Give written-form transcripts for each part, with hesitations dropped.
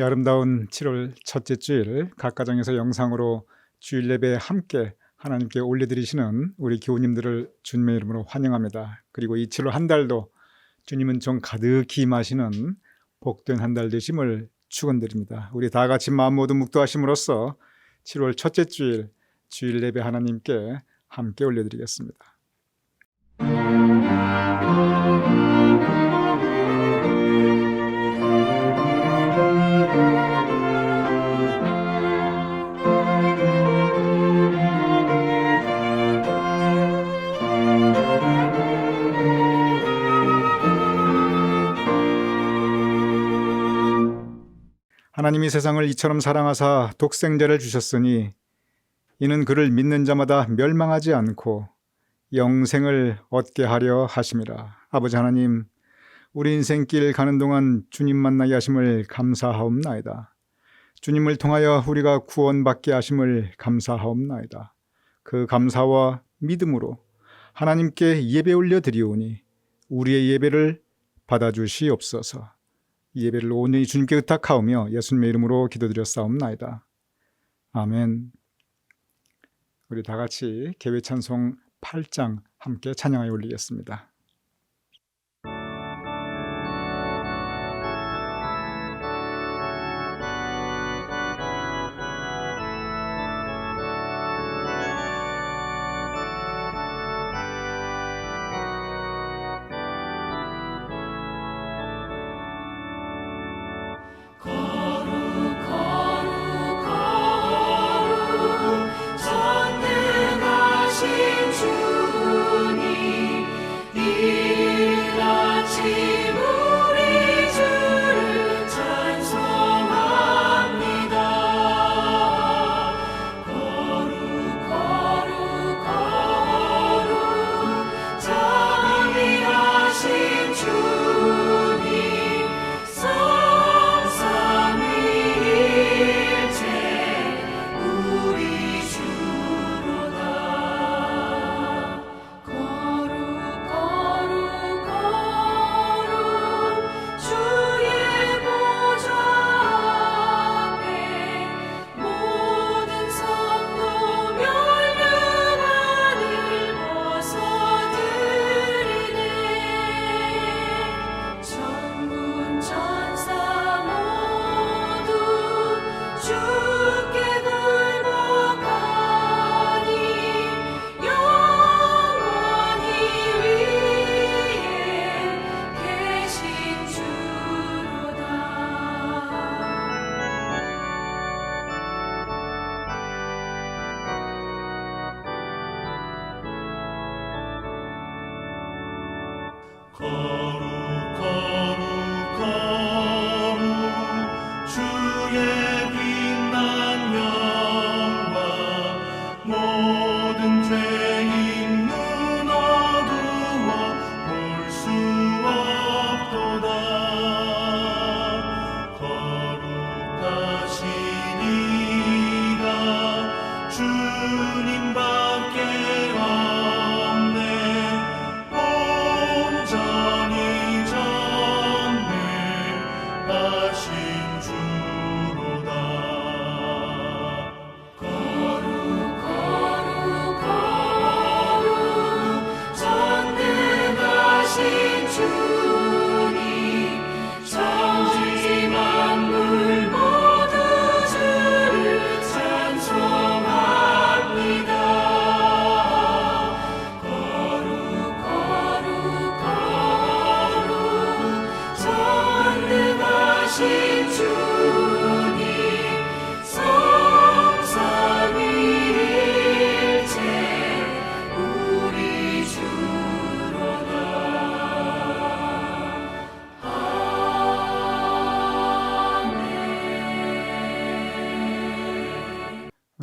아름다운 7월 첫째 주일 각 가정에서 영상으로 주일 예배 함께 하나님께 올려드리시는 우리 교우님들을 주님의 이름으로 환영합니다. 그리고 이 7월 한 달도 주님은 좀 가득히 임하시는 복된 한 달 되심을 축원드립니다. 우리 다 같이 마음 모두 묵도하심으로써 7월 첫째 주일 예배 하나님께 함께 올려드리겠습니다. 하나님이 세상을 이처럼 사랑하사 독생자를 주셨으니 이는 그를 믿는 자마다 멸망하지 않고 영생을 얻게 하려 하심이라. 아버지 하나님, 우리 인생길 가는 동안 주님 만나게 하심을 감사하옵나이다. 주님을 통하여 우리가 구원받게 하심을 감사하옵나이다. 그 감사와 믿음으로 하나님께 예배 올려드리오니 우리의 예배를 받아주시옵소서. 이 예배를 온전히 주님께 의탁하오며 예수님의 이름으로 기도드렸사옵나이다. 아멘. 우리 다 같이 개회 찬송 8장 함께 찬양하여 올리겠습니다.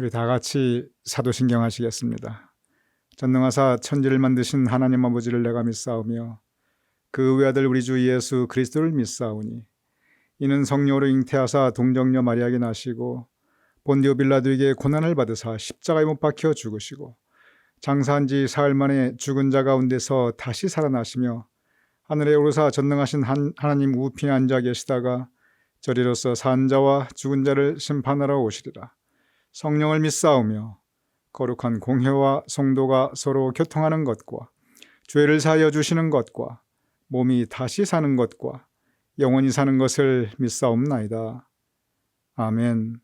우리 다 같이 사도신경 하시겠습니다. 전능하사 천지를 만드신 하나님 아버지를 내가 믿사오며 그 외아들 우리 주 예수 그리스도를 믿사오니 이는 성령으로 잉태하사 동정녀 마리아에게 나시고 본디오 빌라도에게 고난을 받으사 십자가에 못 박혀 죽으시고 장사한 지 사흘 만에 죽은 자 가운데서 다시 살아나시며 하늘에 오르사 전능하신 하나님 우편에 앉아 계시다가 저리로서 산 자와 죽은 자를 심판하러 오시리라. 성령을 믿사오며 거룩한 공회와 성도가 서로 교통하는 것과 죄를 사하여 주시는 것과 몸이 다시 사는 것과 영원히 사는 것을 믿사옵나이다. 아멘.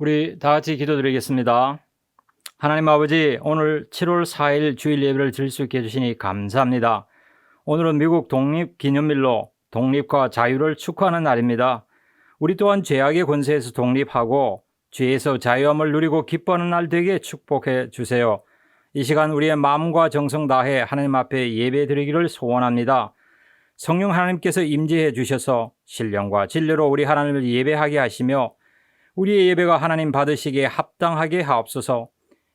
우리 다 같이 기도드리겠습니다. 하나님 아버지, 오늘 7월 4일 주일 예배를 드릴 수 있게 해주시니 감사합니다. 오늘은 미국 독립기념일로 독립과 자유를 축하하는 날입니다. 우리 또한 죄악의 권세에서 독립하고 죄에서 자유함을 누리고 기뻐하는 날 되게 축복해 주세요. 이 시간 우리의 마음과 정성 다해 하나님 앞에 예배 드리기를 소원합니다. 성령 하나님께서 임재해 주셔서 신령과 진리로 우리 하나님을 예배하게 하시며 우리의 예배가 하나님 받으시기에 합당하게 하옵소서.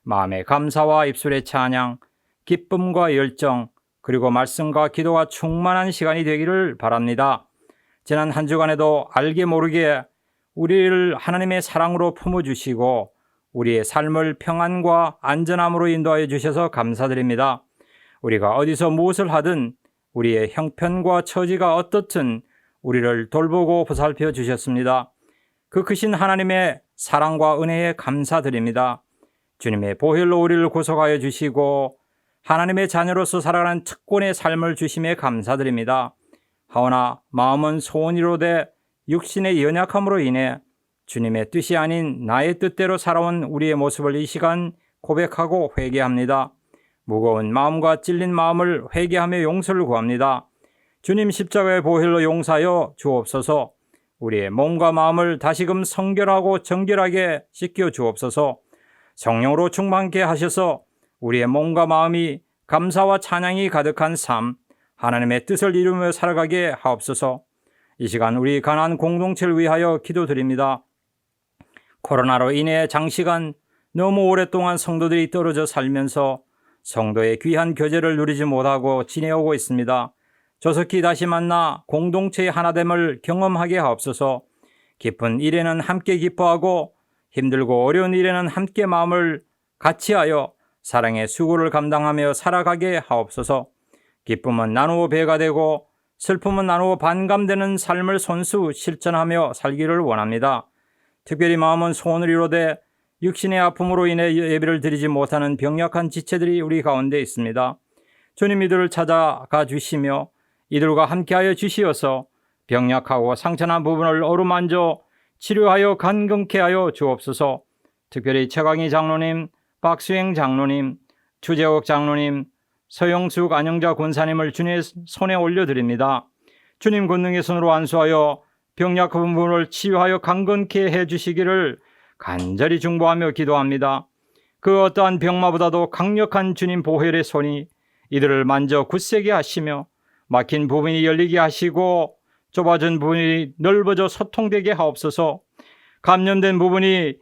마음의 감사와 입술의 찬양, 기쁨과 열정, 그리고 말씀과 기도가 충만한 시간이 되기를 바랍니다. 지난 한 주간에도 알게 모르게 우리를 하나님의 사랑으로 품어주시고 우리의 삶을 평안과 안전함으로 인도하여 주셔서 감사드립니다. 우리가 어디서 무엇을 하든 우리의 형편과 처지가 어떻든 우리를 돌보고 보살펴 주셨습니다. 그 크신 하나님의 사랑과 은혜에 감사드립니다. 주님의 보혈로 우리를 구속하여 주시고 하나님의 자녀로서 살아가는 특권의 삶을 주심에 감사드립니다. 하오나 마음은 소원이로되 육신의 연약함으로 인해 주님의 뜻이 아닌 나의 뜻대로 살아온 우리의 모습을 이 시간 고백하고 회개합니다. 무거운 마음과 찔린 마음을 회개하며 용서를 구합니다. 주님 십자가의 보혈로 용서하여 주옵소서. 우리의 몸과 마음을 다시금 성결하고 정결하게 씻겨 주옵소서. 성령으로 충만케 하셔서 우리의 몸과 마음이 감사와 찬양이 가득한 삶, 하나님의 뜻을 이루며 살아가게 하옵소서. 이 시간 우리 가나안 공동체를 위하여 기도드립니다. 코로나로 인해 장시간 너무 오랫동안 성도들이 떨어져 살면서 성도의 귀한 교제를 누리지 못하고 지내오고 있습니다. 조속히 다시 만나 공동체의 하나됨을 경험하게 하옵소서. 기쁜 일에는 함께 기뻐하고 힘들고 어려운 일에는 함께 마음을 같이하여 사랑의 수고를 감당하며 살아가게 하옵소서. 기쁨은 나누어 배가 되고 슬픔은 나누어 반감되는 삶을 손수 실천하며 살기를 원합니다. 특별히 마음은 소원을 이루되 육신의 아픔으로 인해 예배를 드리지 못하는 병약한 지체들이 우리 가운데 있습니다. 주님 이들을 찾아가 주시며 이들과 함께하여 주시어서 병약하고 상처난 부분을 어루만져 치료하여 간경케 하여 주옵소서. 특별히 최강희 장로님, 박수행 장로님, 추재옥 장로님, 서영숙 안영자 권사님을 주님의 손에 올려드립니다. 주님 권능의 손으로 안수하여 병약한 부분을 치유하여 강건케 해주시기를 간절히 중보하며 기도합니다. 그 어떠한 병마보다도 강력한 주님 보혈의 손이 이들을 만져 굳세게 하시며 막힌 부분이 열리게 하시고 좁아진 부분이 넓어져 소통되게 하옵소서. 감염된 부분이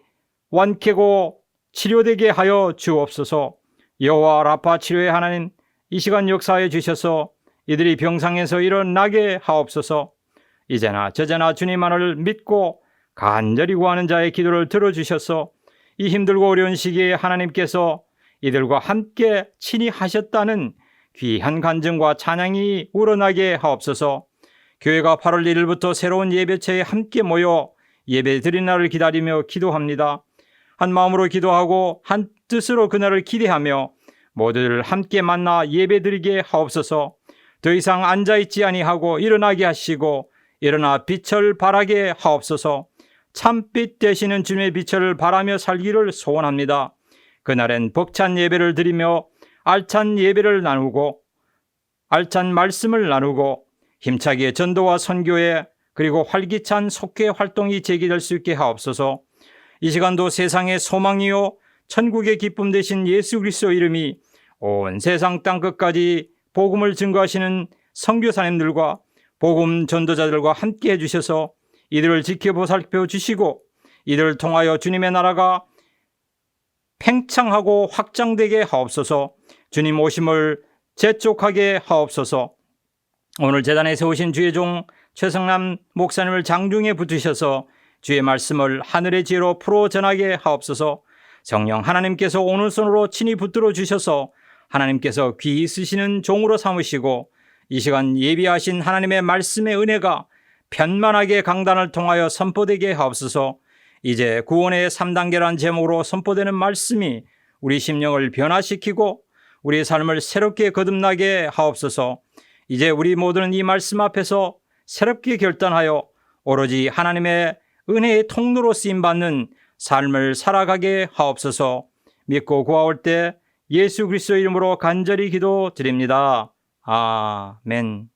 완쾌고 치료되게 하여 주옵소서. 여호와 라파 치료의 하나님, 이 시간 역사해 주셔서 이들이 병상에서 일어나게 하옵소서. 이제나 저제나 주님만을 믿고 간절히 구하는 자의 기도를 들어주셔서 이 힘들고 어려운 시기에 하나님께서 이들과 함께 친히 하셨다는 귀한 간증과 찬양이 우러나게 하옵소서. 교회가 8월 1일부터 새로운 예배처에 함께 모여 예배 드린 날을 기다리며 기도합니다. 한 마음으로 기도하고 한 뜻으로 그날을 기대하며 모두를 함께 만나 예배 드리게 하옵소서. 더 이상 앉아있지 아니하고 일어나게 하시고 일어나 빛을 발하게 하옵소서. 참빛 되시는 주님의 빛을 바라며 살기를 소원합니다. 그날엔 벅찬 예배를 드리며 알찬 예배를 나누고 알찬 말씀을 나누고 힘차게 전도와 선교에 그리고 활기찬 속회 활동이 제기될 수 있게 하옵소서. 이 시간도 세상의 소망이요 천국의 기쁨 되신 예수 그리스도 이름이 온 세상 땅끝까지 복음을 증거하시는 선교사님들과 복음 전도자들과 함께 해주셔서 이들을 지켜보살펴 주시고 이들을 통하여 주님의 나라가 팽창하고 확장되게 하옵소서. 주님 오심을 재촉하게 하옵소서. 오늘 제단에 세우신 주의 종 최성남 목사님을 장중에 붙으셔서 주의 말씀을 하늘의 지혜로 풀어 전하게 하옵소서. 성령 하나님께서 오른손으로 친히 붙들어 주셔서 하나님께서 귀 있으시는 종으로 삼으시고 이 시간 예비하신 하나님의 말씀의 은혜가 편만하게 강단을 통하여 선포되게 하옵소서. 이제 구원의 3단계란 제목으로 선포되는 말씀이 우리 심령을 변화시키고 우리의 삶을 새롭게 거듭나게 하옵소서. 이제 우리 모두는 이 말씀 앞에서 새롭게 결단하여 오로지 하나님의 은혜의 통로로 쓰임받는 삶을 살아가게 하옵소서. 믿고 구하올 때 예수 그리스도 이름으로 간절히 기도드립니다. 아멘.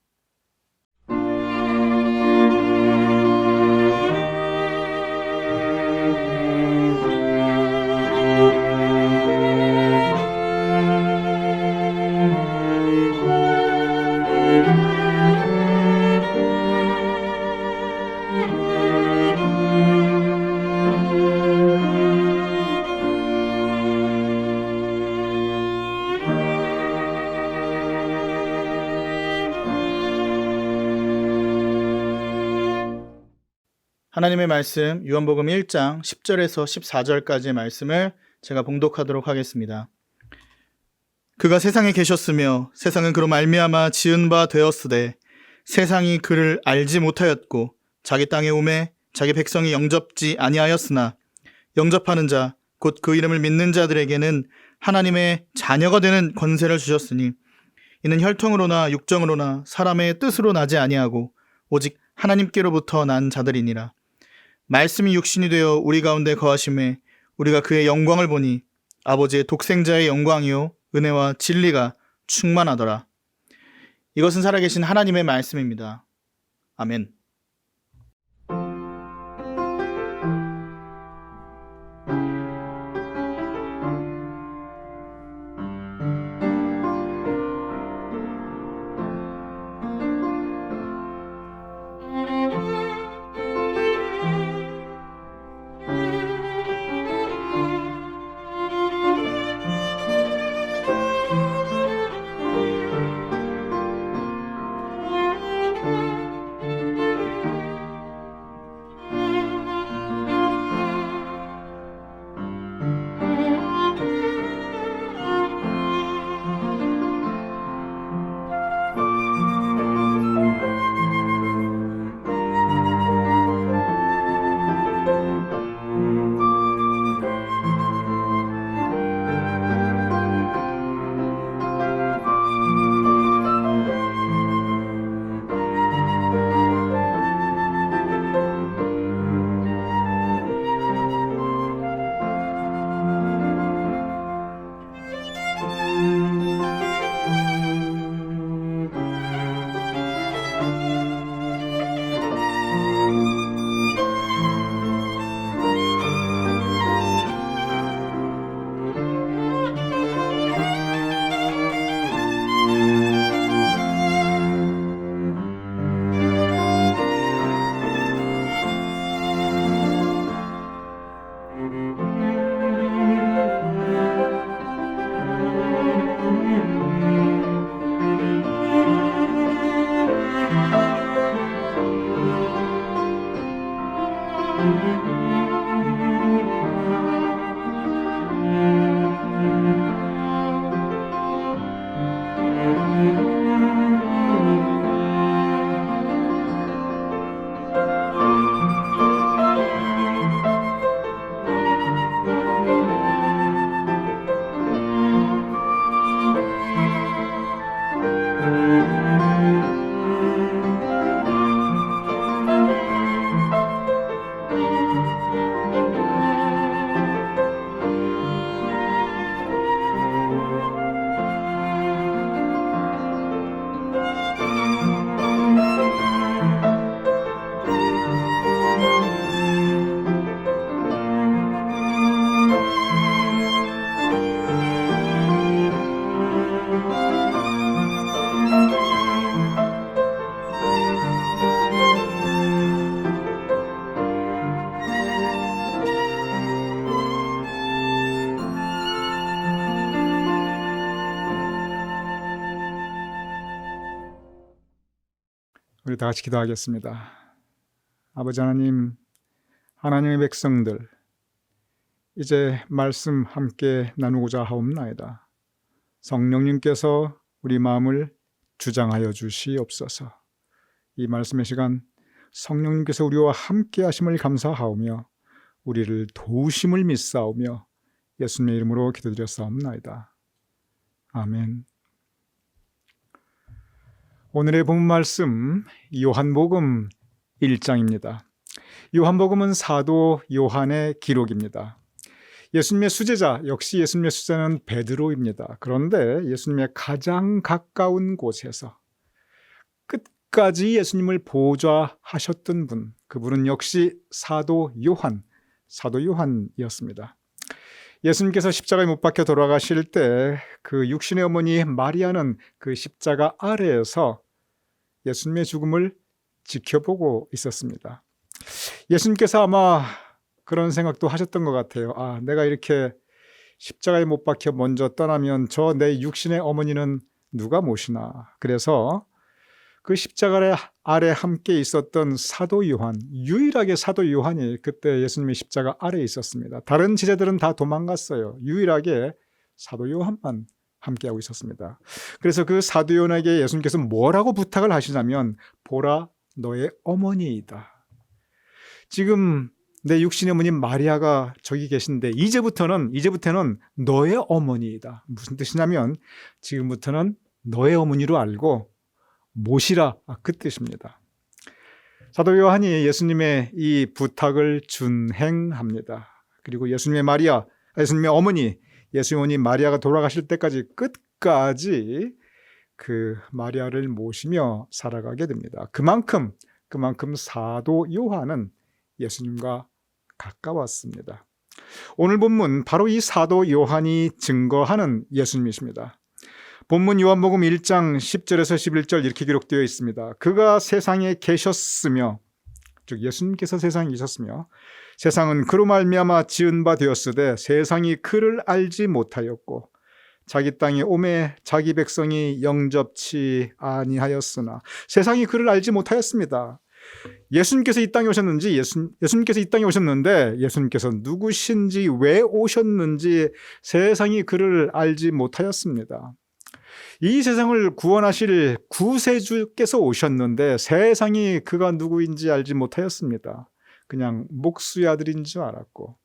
하나님의 말씀 요한복음 1장 10절에서 14절까지의 말씀을 제가 봉독하도록 하겠습니다. 그가 세상에 계셨으며 세상은 그로 말미암아 지은 바 되었으되 세상이 그를 알지 못하였고 자기 땅에 오매 자기 백성이 영접지 아니하였으나 영접하는 자 곧 그 이름을 믿는 자들에게는 하나님의 자녀가 되는 권세를 주셨으니 이는 혈통으로나 육정으로나 사람의 뜻으로 나지 아니하고 오직 하나님께로부터 난 자들이니라. 말씀이 육신이 되어 우리 가운데 거하심에 우리가 그의 영광을 보니 아버지의 독생자의 영광이요 은혜와 진리가 충만하더라. 이것은 살아계신 하나님의 말씀입니다. 아멘. 우리 다 같이 기도하겠습니다. 아버지 하나님, 하나님의 백성들 이제 말씀 함께 나누고자 하옵나이다. 성령님께서 우리 마음을 주장하여 주시옵소서. 이 말씀의 시간 성령님께서 우리와 함께 하심을 감사하오며 우리를 도우심을 믿사오며 예수님의 이름으로 기도드렸사옵나이다. 아멘. 오늘의 본 말씀 요한복음 1장입니다. 요한복음은 사도 요한의 기록입니다. 예수님의 수제자, 역시 예수님의 수제자는 베드로입니다. 그런데 예수님의 가장 가까운 곳에서 끝까지 예수님을 보좌하셨던 분, 그분은 역시 사도 요한이었습니다. 예수님께서 십자가에 못 박혀 돌아가실 때 그 육신의 어머니 마리아는 그 십자가 아래에서 예수님의 죽음을 지켜보고 있었습니다. 예수님께서 아마 그런 생각도 하셨던 것 같아요. 아, 내가 이렇게 십자가에 못 박혀 먼저 떠나면 저 내 육신의 어머니는 누가 모시나. 그래서 그 십자가 아래 함께 있었던 사도 요한, 유일하게 사도 요한이 그때 예수님의 십자가 아래에 있었습니다. 다른 제자들은 다 도망갔어요. 유일하게 사도 요한만 함께하고 있었습니다. 그래서 그 사도 요한에게 예수님께서 뭐라고 부탁을 하시냐면, 보라, 너의 어머니이다. 지금 내 육신의 어머니 마리아가 저기 계신데 이제부터는 너의 어머니이다. 무슨 뜻이냐면 지금부터는 너의 어머니로 알고 모시라, 그 뜻입니다. 사도 요한이 예수님의 이 부탁을 준행합니다. 그리고 예수님의 어머니, 예수님의 마리아가 돌아가실 때까지 끝까지 그 마리아를 모시며 살아가게 됩니다. 그만큼 사도 요한은 예수님과 가까웠습니다. 오늘 본문 바로 이 사도 요한이 증거하는 예수님이십니다. 본문 요한복음 1장 10절에서 11절 이렇게 기록되어 있습니다. 그가 세상에 계셨으며, 즉 예수님께서 세상에 계셨으며 세상은 그로 말미암아 지은 바 되었으되 세상이 그를 알지 못하였고 자기 땅에 오매 자기 백성이 영접치 아니하였으나. 세상이 그를 알지 못하였습니다. 예수님께서 이 땅에 오셨는데 예수님께서 누구신지 왜 오셨는지 세상이 그를 알지 못하였습니다. 이 세상을 구원하실 구세주께서 오셨는데 세상이 그가 누구인지 알지 못하였습니다. 그냥 목수의 아들인 줄 알았고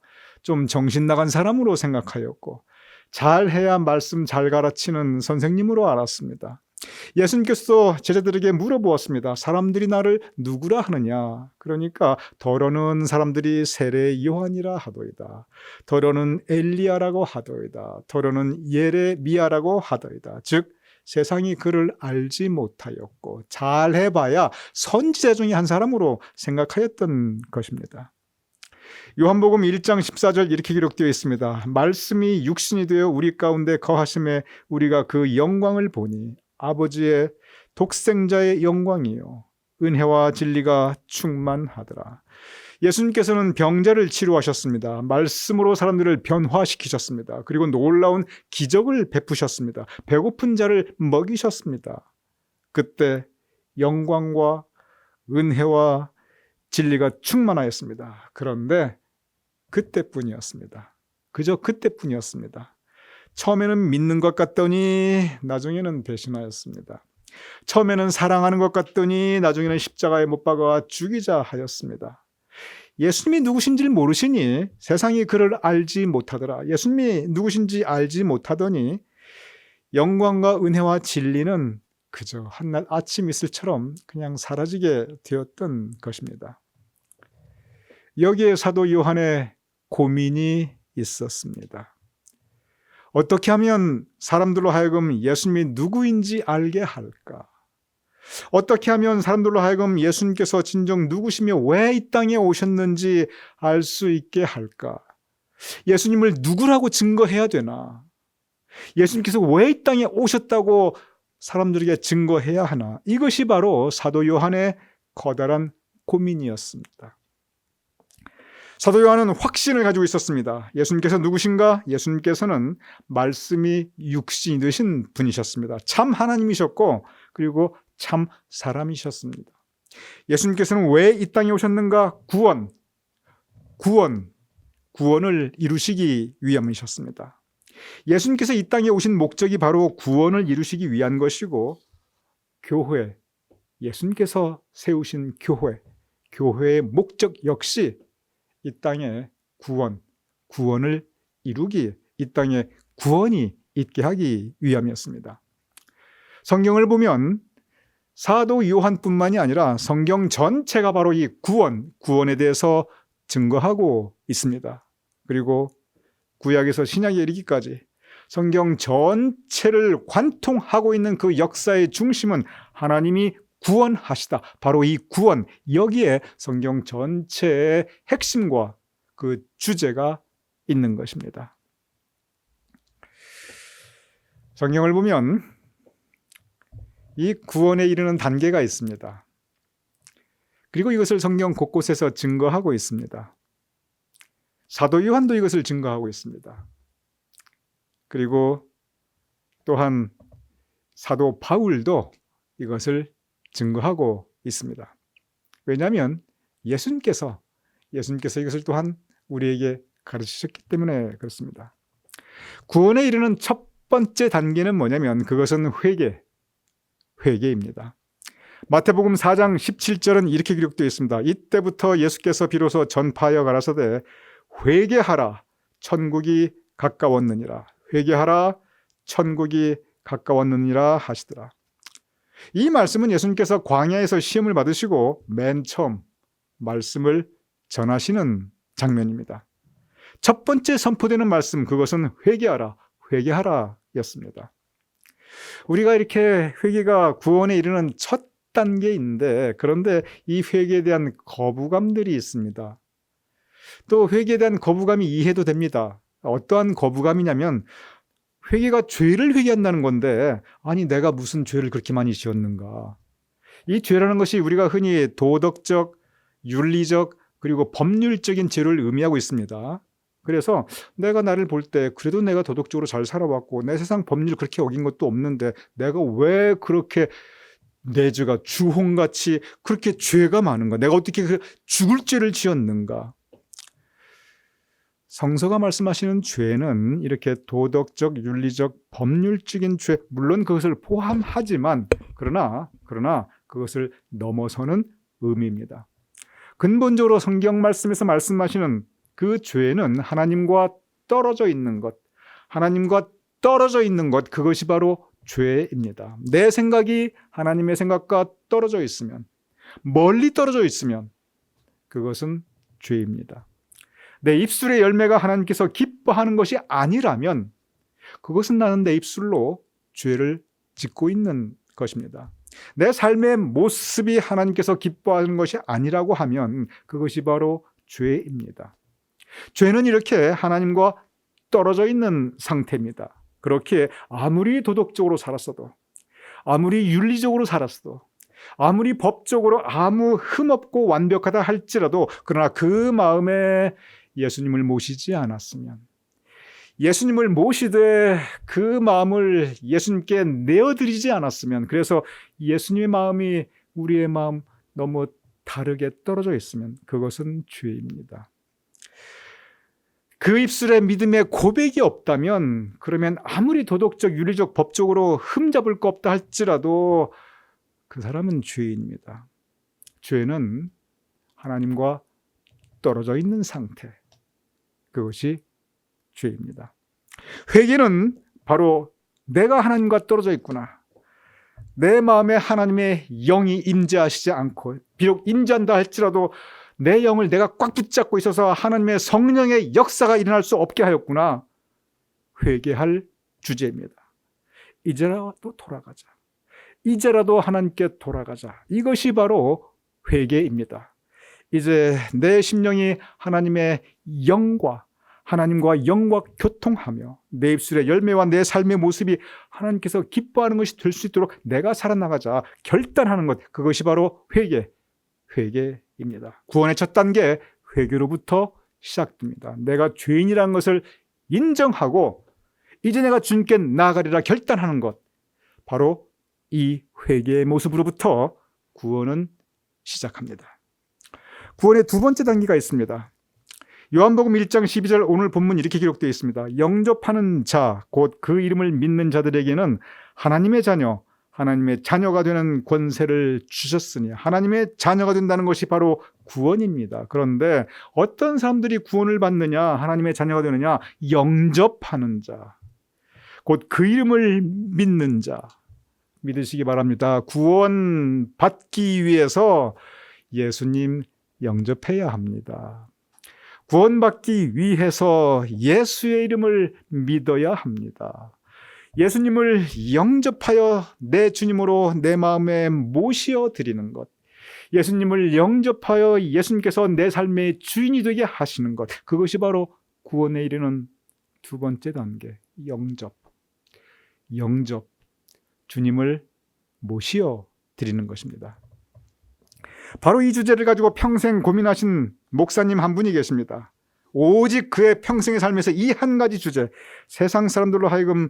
좀 정신 나간 사람으로 생각하였고 잘해야 말씀 잘 가르치는 선생님으로 알았습니다. 예수님께서 제자들에게 물어보았습니다. 사람들이 나를 누구라 하느냐? 그러니까 더러는 사람들이 세례 요한이라 하더이다. 더러는 엘리야라고 하더이다. 더러는 예레미야라고 하더이다. 즉 세상이 그를 알지 못하였고 잘해봐야 선지자 중에 한 사람으로 생각하였던 것입니다. 요한복음 1장 14절 이렇게 기록되어 있습니다. 말씀이 육신이 되어 우리 가운데 거하심에 우리가 그 영광을 보니 아버지의 독생자의 영광이요 은혜와 진리가 충만하더라. 예수님께서는 병자를 치료하셨습니다. 말씀으로 사람들을 변화시키셨습니다. 그리고 놀라운 기적을 베푸셨습니다. 배고픈 자를 먹이셨습니다. 그때 영광과 은혜와 진리가 충만하였습니다. 그런데 그때뿐이었습니다. 그저 그때뿐이었습니다. 처음에는 믿는 것 같더니 나중에는 배신하였습니다. 처음에는 사랑하는 것 같더니 나중에는 십자가에 못 박아 죽이자 하였습니다. 예수님이 누구신지를 모르시니 세상이 그를 알지 못하더라. 예수님이 누구신지 알지 못하더니 영광과 은혜와 진리는 그저 한낮 아침 이슬처럼 그냥 사라지게 되었던 것입니다. 여기에 사도 요한의 고민이 있었습니다. 어떻게 하면 사람들로 하여금 예수님이 누구인지 알게 할까? 어떻게 하면 사람들로 하여금 예수님께서 진정 누구시며 왜 이 땅에 오셨는지 알 수 있게 할까? 예수님을 누구라고 증거해야 되나? 예수님께서 왜 이 땅에 오셨다고 사람들에게 증거해야 하나? 이것이 바로 사도 요한의 커다란 고민이었습니다. 사도 요한은 확신을 가지고 있었습니다. 예수님께서 누구신가? 예수님께서는 말씀이 육신이 되신 분이셨습니다. 참 하나님이셨고 그리고 참 사람이셨습니다. 예수님께서는 왜 이 땅에 오셨는가? 구원을 이루시기 위함이셨습니다. 예수님께서 이 땅에 오신 목적이 바로 구원을 이루시기 위한 것이고, 교회, 예수님께서 세우신 교회의 목적 역시 이 땅에 구원을 이루기, 이 땅에 구원이 있게 하기 위함이었습니다. 성경을 보면 사도 요한뿐만이 아니라 성경 전체가 바로 이 구원에 대해서 증거하고 있습니다. 그리고 구약에서 신약에 이르기까지 성경 전체를 관통하고 있는 그 역사의 중심은 하나님이 구원하시다. 바로 이 구원, 여기에 성경 전체의 핵심과 그 주제가 있는 것입니다. 성경을 보면 이 구원에 이르는 단계가 있습니다. 그리고 이것을 성경 곳곳에서 증거하고 있습니다. 사도 요한도 이것을 증거하고 있습니다. 그리고 또한 사도 바울도 이것을 증거하고 있습니다. 왜냐하면 예수님께서 이것을 또한 우리에게 가르치셨기 때문에 그렇습니다. 구원에 이르는 첫 번째 단계는 뭐냐면 그것은 회개입니다. 마태복음 4장 17절은 이렇게 기록되어 있습니다. 이때부터 예수께서 비로소 전파하여 가라사대 회개하라 천국이 가까웠느니라. 회개하라 천국이 가까웠느니라 하시더라. 이 말씀은 예수님께서 광야에서 시험을 받으시고 맨 처음 말씀을 전하시는 장면입니다. 첫 번째 선포되는 말씀, 그것은 회개하라 였습니다. 우리가 이렇게 회개가 구원에 이르는 첫 단계인데, 그런데 이 회개에 대한 거부감들이 있습니다. 또 회개에 대한 거부감이 이해도 됩니다. 어떠한 거부감이냐면 회개가 죄를 회개한다는 건데, 아니 내가 무슨 죄를 그렇게 많이 지었는가. 이 죄라는 것이 우리가 흔히 도덕적, 윤리적, 그리고 법률적인 죄를 의미하고 있습니다. 그래서 내가 나를 볼 때 그래도 내가 도덕적으로 잘 살아왔고 내 세상 법률 그렇게 어긴 것도 없는데 내가 왜 그렇게 내 죄가 주홍같이 그렇게 죄가 많은가? 내가 어떻게 죽을 죄를 지었는가? 성서가 말씀하시는 죄는 이렇게 도덕적, 윤리적, 법률적인 죄, 물론 그것을 포함하지만 그러나 그것을 넘어서는 의미입니다. 근본적으로 성경 말씀에서 말씀하시는 그 죄는 하나님과 떨어져 있는 것, 그것이 바로 죄입니다. 내 생각이 하나님의 생각과 떨어져 있으면, 멀리 떨어져 있으면 그것은 죄입니다. 내 입술의 열매가 하나님께서 기뻐하는 것이 아니라면 그것은 나는 내 입술로 죄를 짓고 있는 것입니다. 내 삶의 모습이 하나님께서 기뻐하는 것이 아니라고 하면 그것이 바로 죄입니다. 죄는 이렇게 하나님과 떨어져 있는 상태입니다. 그렇게 아무리 도덕적으로 살았어도, 아무리 윤리적으로 살았어도, 아무리 법적으로 아무 흠없고 완벽하다 할지라도, 그러나 그 마음에 예수님을 모시지 않았으면, 예수님을 모시되 그 마음을 예수님께 내어드리지 않았으면, 그래서 예수님의 마음이 우리의 마음 너무 다르게 떨어져 있으면 그것은 죄입니다. 그 입술에 믿음의 고백이 없다면, 그러면 아무리 도덕적, 윤리적, 법적으로 흠잡을 거 없다 할지라도 그 사람은 죄인입니다. 죄는 하나님과 떨어져 있는 상태, 그것이 죄입니다. 회개는 바로 내가 하나님과 떨어져 있구나, 내 마음에 하나님의 영이 임재하시지 않고, 비록 임재한다 할지라도 내 영을 내가 꽉 붙잡고 있어서 하나님의 성령의 역사가 일어날 수 없게 하였구나. 회개할 주제입니다. 이제라도 돌아가자. 이제라도 하나님께 돌아가자. 이것이 바로 회개입니다. 이제 내 심령이 하나님의 영과 교통하며 내 입술의 열매와 내 삶의 모습이 하나님께서 기뻐하는 것이 될 수 있도록 내가 살아나가자 결단하는 것, 그것이 바로 회개입니다. 구원의 첫 단계, 회개로부터 시작됩니다. 내가 죄인이라는 것을 인정하고 이제 내가 주님께 나아가리라 결단하는 것, 바로 이 회개의 모습으로부터 구원은 시작합니다. 구원의 두 번째 단계가 있습니다. 요한복음 1장 12절 오늘 본문 이렇게 기록되어 있습니다. 영접하는 자, 곧 그 이름을 믿는 자들에게는 하나님의 자녀가 되는 권세를 주셨으니, 하나님의 자녀가 된다는 것이 바로 구원입니다. 그런데 어떤 사람들이 구원을 받느냐, 하나님의 자녀가 되느냐? 영접하는 자, 곧 그 이름을 믿는 자. 믿으시기 바랍니다. 구원 받기 위해서 예수님 영접해야 합니다. 구원받기 위해서 예수의 이름을 믿어야 합니다. 예수님을 영접하여 내 주님으로 내 마음에 모시어 드리는 것, 예수님을 영접하여 예수님께서 내 삶의 주인이 되게 하시는 것, 그것이 바로 구원에 이르는 두 번째 단계, 영접, 주님을 모시어 드리는 것입니다. 바로 이 주제를 가지고 평생 고민하신 목사님 한 분이 계십니다. 오직 그의 평생의 삶에서 이 한 가지 주제, 세상 사람들로 하여금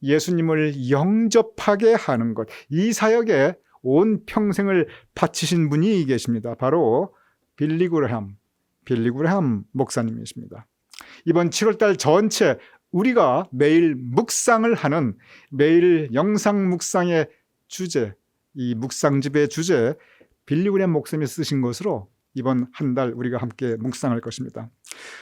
예수님을 영접하게 하는 것, 이 사역에 온 평생을 바치신 분이 계십니다. 바로 빌리 그레함 목사님이십니다. 이번 7월달 전체 우리가 매일 묵상을 하는, 매일 영상 묵상의 주제, 이 묵상집의 주제, 빌리 그레함 목사님이 쓰신 것으로 이번 한 달 우리가 함께 묵상할 것입니다.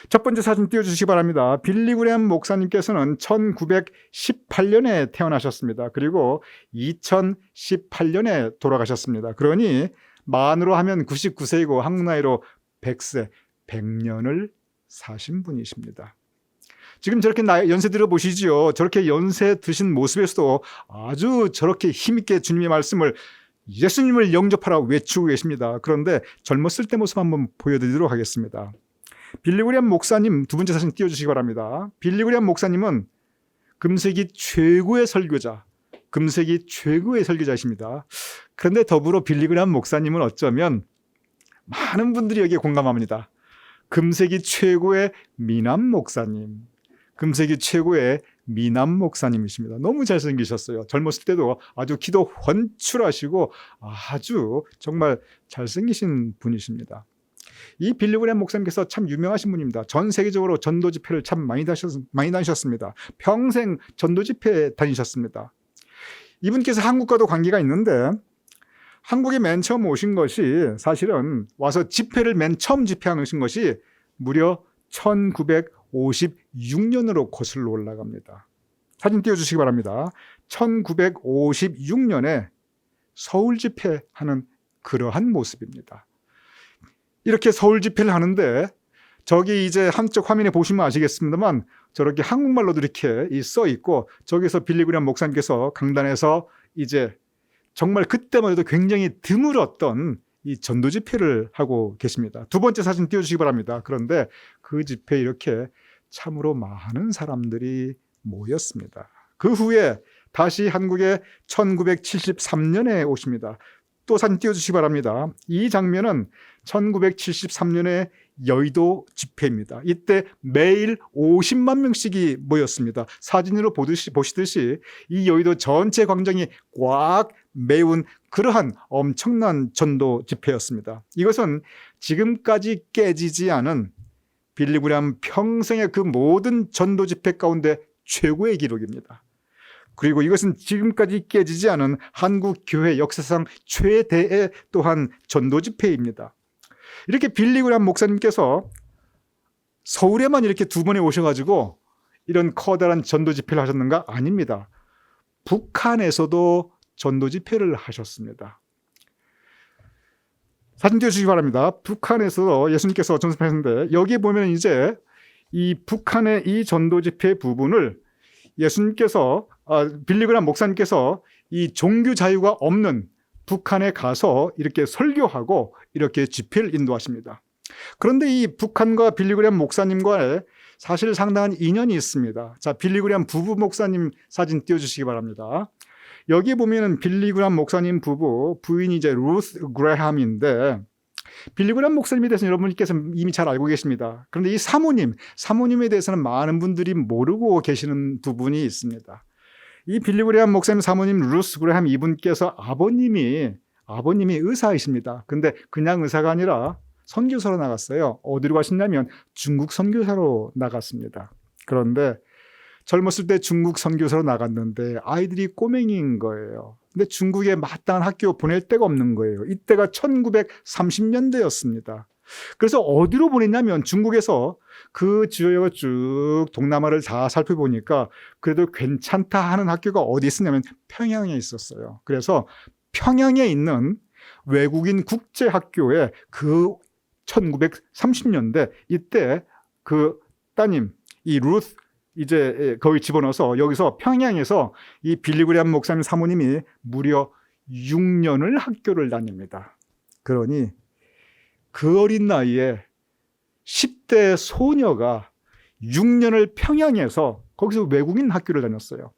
첫 번째 사진 띄워주시기 바랍니다. 빌리 그레함 목사님께서는 1918년에 태어나셨습니다. 그리고 2018년에 돌아가셨습니다. 그러니 만으로 하면 99세이고 한국 나이로 100세, 100년을 사신 분이십니다. 지금 저렇게 연세 들어보시지요. 저렇게 연세 드신 모습에서도 아주 저렇게 힘있게 주님의 말씀을, 예수님을 영접하라 외치고 계십니다. 그런데 젊었을 때 모습 한번 보여드리도록 하겠습니다. 빌리 그레함 목사님 두 번째 사진 띄워주시기 바랍니다. 빌리 그레함 목사님은 금세기 최고의 설교자이십니다. 그런데 더불어 빌리 그레함 목사님은 어쩌면 많은 분들이 여기에 공감합니다. 금세기 최고의 미남 목사님이십니다. 너무 잘생기셨어요. 젊었을 때도 아주 기도 훤출하시고 아주 정말 잘생기신 분이십니다. 이 빌리 그레함 목사님께서 참 유명하신 분입니다. 전 세계적으로 전도 집회를 참 많이 다니셨습니다. 평생 전도 집회 다니셨습니다. 이분께서 한국과도 관계가 있는데, 한국에 맨 처음 오신 것이, 사실은 와서 집회를 맨 처음 집회하신 것이 무려 1956년으로 거슬러 올라갑니다. 사진 띄워주시기 바랍니다. 1956년에 서울 집회하는 그러한 모습입니다. 이렇게 서울 집회를 하는데, 저기 이제 한쪽 화면에 보시면 아시겠습니다만 저렇게 한국말로도 이렇게 써 있고, 저기서 빌리 그레함 목사님께서 강단에서 이제 정말 그때만 해도 굉장히 드물었던 이 전도 집회를 하고 계십니다. 두 번째 사진 띄워주시기 바랍니다. 그런데 그 집회에 이렇게 참으로 많은 사람들이 모였습니다. 그 후에 다시 한국에 1973년에 오십니다. 또 사진 띄워주시기 바랍니다. 이 장면은 1973년에 여의도 집회입니다. 이때 매일 50만 명씩이 모였습니다. 사진으로 보시듯이 이 여의도 전체 광장이 꽉 메운 그러한 엄청난 전도 집회였습니다. 이것은 지금까지 깨지지 않은 빌리 그레함 평생의 그 모든 전도 집회 가운데 최고의 기록입니다. 그리고 이것은 지금까지 깨지지 않은 한국 교회 역사상 최대의 또한 전도 집회입니다. 이렇게 빌리 그레함 목사님께서 서울에만 이렇게 두 번에 오셔가지고 이런 커다란 전도 집회를 하셨는가? 아닙니다. 북한에서도 전도 집회를 하셨습니다. 사진 띄워주시기 바랍니다. 북한에서도 예수님께서 전도집회하셨는데, 여기에 보면 이제 이 북한의 이 전도 집회 부분을 예수님께서, 빌리 그레함 목사님께서 이 종교 자유가 없는 북한에 가서 이렇게 설교하고 이렇게 집회를 인도하십니다. 그런데 이 북한과 빌리 그레함 목사님과의 사실 상당한 인연이 있습니다. 자, 빌리 그레함 부부 목사님 사진 띄워주시기 바랍니다. 여기 보면은 빌리 그레함 목사님 부인이 이제 루스 그레함인데, 빌리 그레함 목사님에 대해서는 여러분께서 이미 잘 알고 계십니다. 그런데 이 사모님에 대해서는 많은 분들이 모르고 계시는 부분이 있습니다. 이 빌리 그레함 목사님 사모님 루스 그레함 이분께서 아버님이 아버님이 의사이십니다. 근데 그냥 의사가 아니라 선교사로 나갔어요. 어디로 가셨냐면 중국 선교사로 나갔습니다. 그런데 젊었을 때 중국 선교사로 나갔는데 아이들이 꼬맹이인 거예요. 근데 중국에 마땅한 학교 보낼 데가 없는 거예요. 이때가 1930년대였습니다. 그래서 어디로 보냈냐면 중국에서 그 지역을 쭉 동남아를 다 살펴보니까 그래도 괜찮다 하는 학교가 어디 있었냐면 평양에 있었어요. 그래서 평양에 있는 외국인 국제학교에 그 1930년대 이때 그 따님 이 루스 이제 거기 집어넣어서 여기서 평양에서 이 빌리 그레이엄 목사님 사모님이 무려 6년을 학교를 다닙니다. 그러니 그 어린 나이에 10대 소녀가 6년을 평양에서 거기서 외국인 학교를 다녔어요.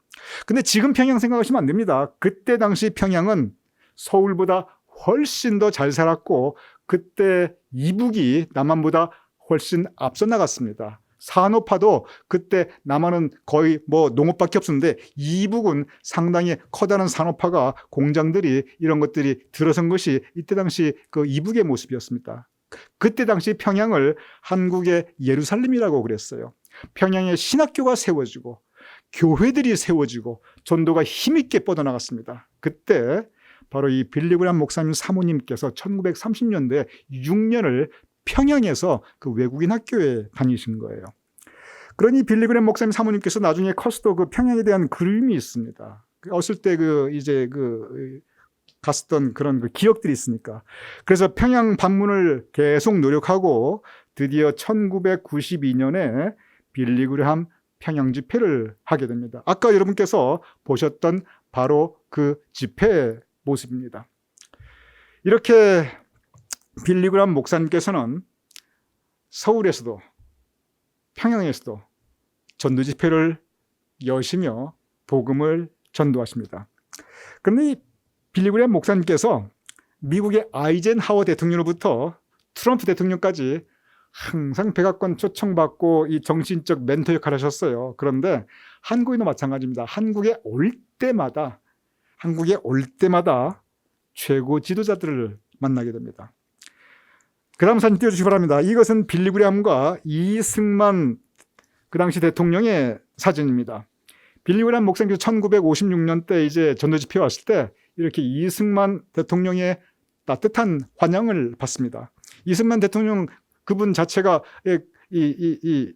근데 지금 평양 생각하시면 안 됩니다. 그때 당시 평양은 서울보다 훨씬 더 잘 살았고 그때 이북이 남한보다 훨씬 앞서 나갔습니다. 산업화도 그때 남한은 거의 뭐 농업밖에 없었는데 이북은 상당히 커다란 산업화가 공장들이 이런 것들이 들어선 것이 이때 당시 그 이북의 모습이었습니다. 그때 당시 평양을 한국의 예루살렘이라고 그랬어요. 평양에 신학교가 세워지고 교회들이 세워지고 전도가 힘있게 뻗어나갔습니다. 그때 바로 이 빌리 그레이엄 목사님 사모님께서 1930년대 6년을 평양에서 그 외국인 학교에 다니신 거예요. 그러니 빌리 그레이엄 목사님 사모님께서 나중에 커서도 그 평양에 대한 그림이 있습니다. 어렸을 때 갔었던 그런 그 기억들이 있으니까. 그래서 평양 방문을 계속 노력하고 드디어 1992년에 빌리 그레이엄 평양 집회를 하게 됩니다. 아까 여러분께서 보셨던 바로 그 집회의 모습입니다. 이렇게 빌리 그레이엄 목사님께서는 서울에서도 평양에서도 전도 집회를 여시며 복음을 전도하십니다. 그런데 이 빌리 그레이엄 목사님께서 미국의 아이젠하워 대통령으로부터 트럼프 대통령까지 항상 백악관 초청받고 이 정신적 멘토 역할을 하셨어요. 그런데 한국에도 마찬가지입니다. 한국에 올 때마다 최고 지도자들을 만나게 됩니다. 그 다음 사진 띄워주시기 바랍니다. 이것은 빌리 그레이엄과 이승만 그 당시 대통령의 사진입니다. 빌리 그레이엄 목사님께서 1956년 때 이제 전도 집회 왔을 때 이렇게 이승만 대통령의 따뜻한 환영을 받습니다. 이승만 대통령 그분 자체가 이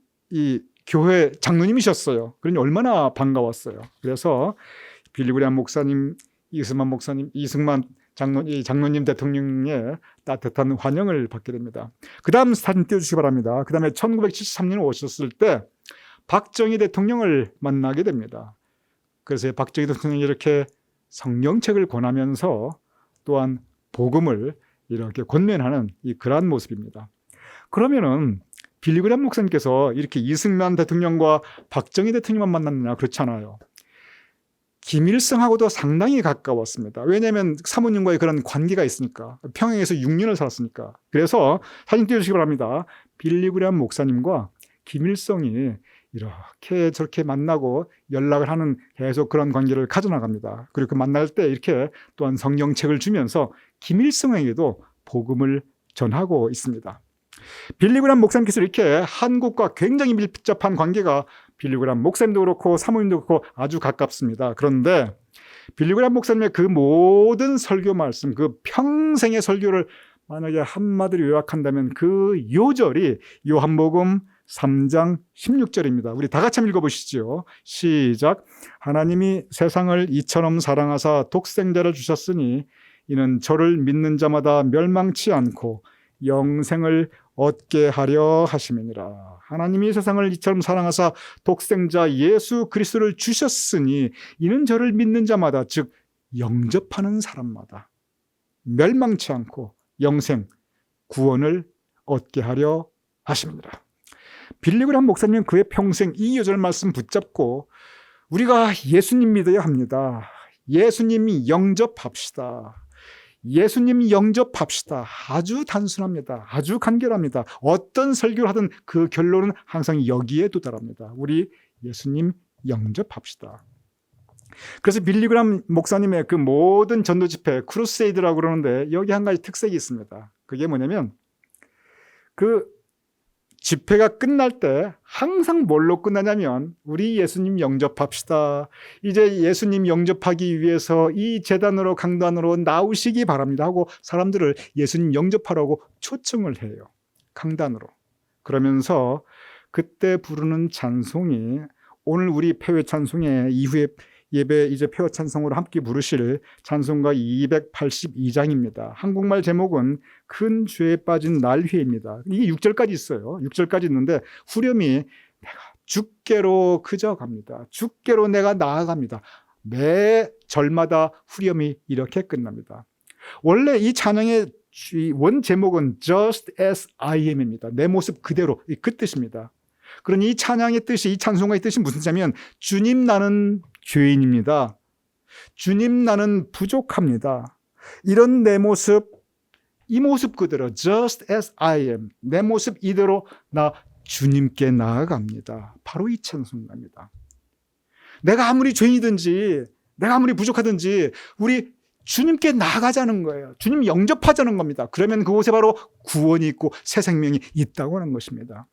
교회 장로님이셨어요. 그러니 얼마나 반가웠어요. 그래서 빌리 그레이엄 목사님, 이승만 목사님, 이승만 장로님 대통령의 따뜻한 환영을 받게 됩니다. 그 다음 사진 띄워주시기 바랍니다. 그 다음에 1973년에 오셨을 때 박정희 대통령을 만나게 됩니다. 그래서 박정희 대통령이 이렇게 성령책을 권하면서 또한 복음을 이렇게 권면하는 이 그러한 모습입니다. 그러면은 빌리 그레이엄 목사님께서 이렇게 이승만 대통령과 박정희 대통령만 만났느냐? 그렇잖아요. 김일성하고도 상당히 가까웠습니다. 왜냐하면 사모님과의 그런 관계가 있으니까. 평양에서 6년을 살았으니까. 그래서 사진 띄워주시기 바랍니다. 빌리 그레이엄 목사님과 김일성이 이렇게 저렇게 만나고 연락을 하는 계속 그런 관계를 가져나갑니다. 그리고 그 만날 때 이렇게 또한 성경책을 주면서 김일성에게도 복음을 전하고 있습니다. 빌리 그레이엄 목사님께서 이렇게 한국과 굉장히 밀접한 관계가 빌리 그레이엄 목사님도 그렇고 사모님도 그렇고 아주 가깝습니다. 그런데 빌리 그레이엄 목사님의 그 모든 설교 말씀, 그 평생의 설교를 만약에 한마디로 요약한다면 그 요절이 요한복음 3장 16절입니다. 우리 다 같이 한번 읽어보시죠. 시작. 하나님이 세상을 이처럼 사랑하사 독생자를 주셨으니 이는 저를 믿는 자마다 멸망치 않고 영생을 얻게 하려 하심이니라. 하나님이 세상을 이처럼 사랑하사 독생자 예수 그리스도를 주셨으니 이는 저를 믿는 자마다 즉 영접하는 사람마다 멸망치 않고 영생 구원을 얻게 하려 하심이니라. 빌리 그레이엄 목사님은 그의 평생 이 요절 말씀 붙잡고 우리가 예수님 믿어야 합니다. 예수님이 영접합시다. 예수님 영접합시다. 아주 단순합니다. 아주 간결합니다. 어떤 설교를 하든 그 결론은 항상 여기에 도달합니다. 우리 예수님 영접합시다. 그래서 빌리그람 목사님의 그 모든 전도 집회, 크루세이드라고 그러는데 여기 한 가지 특색이 있습니다. 그게 뭐냐면 그 집회가 끝날 때 항상 뭘로 끝나냐면 우리 예수님 영접합시다. 이제 예수님 영접하기 위해서 이 제단으로 강단으로 나오시기 바랍니다 하고 사람들을 예수님 영접하라고 초청을 해요. 강단으로. 그러면서 그때 부르는 찬송이 오늘 우리 폐회 찬송의 이후에 예배 이제 폐회 찬송으로 함께 부르실 찬송가 282장입니다. 한국말 제목은 큰 죄에 빠진 날휘입니다. 이게 6절까지 있어요. 6절까지 있는데 후렴이 내가 주께로 그저 갑니다. 주께로 내가 나아갑니다. 매 절마다 후렴이 이렇게 끝납니다. 원래 이 찬양의 원 제목은 Just as I am입니다. 내 모습 그대로, 그 뜻입니다. 그러니 이 찬양의 뜻이, 이 찬송가의 뜻이 무슨 뜻이냐면 주님 나는 죄인입니다. 주님 나는 부족합니다. 이런 내 모습, 이 모습 그대로 Just as I am, 내 모습 이대로 나 주님께 나아갑니다. 바로 이 찬송가입니다. 내가 아무리 죄인이든지 내가 아무리 부족하든지 우리 주님께 나아가자는 거예요. 주님 영접하자는 겁니다. 그러면 그곳에 바로 구원이 있고 새 생명이 있다고 하는 것입니다.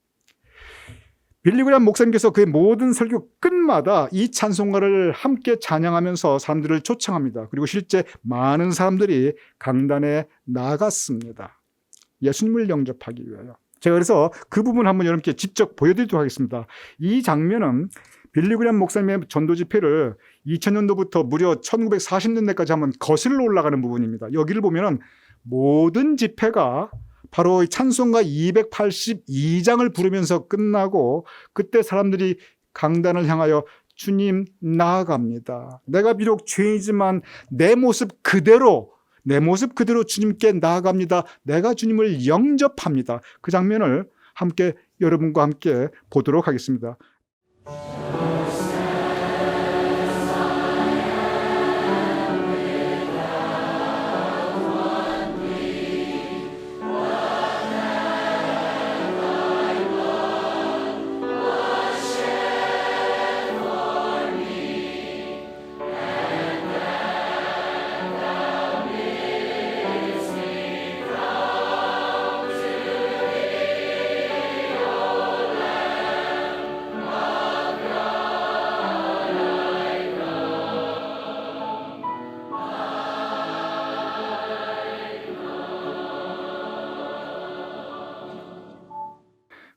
빌리그람 목사님께서 그의 모든 설교 끝마다 이 찬송가를 함께 찬양하면서 사람들을 초청합니다. 그리고 실제 많은 사람들이 강단에 나갔습니다. 예수님을 영접하기 위하여. 제가 그래서 그 부분 한번 여러분께 직접 보여드리도록 하겠습니다. 이 장면은 빌리그람 목사님의 전도 집회를 2000년도부터 무려 1940년대까지 한번 거슬러 올라가는 부분입니다. 여기를 보면은 모든 집회가 바로 찬송가 282장을 부르면서 끝나고 그때 사람들이 강단을 향하여 주님 나아갑니다. 내가 비록 죄이지만 내 모습 그대로 주님께 나아갑니다. 내가 주님을 영접합니다. 그 장면을 함께 여러분과 함께 보도록 하겠습니다.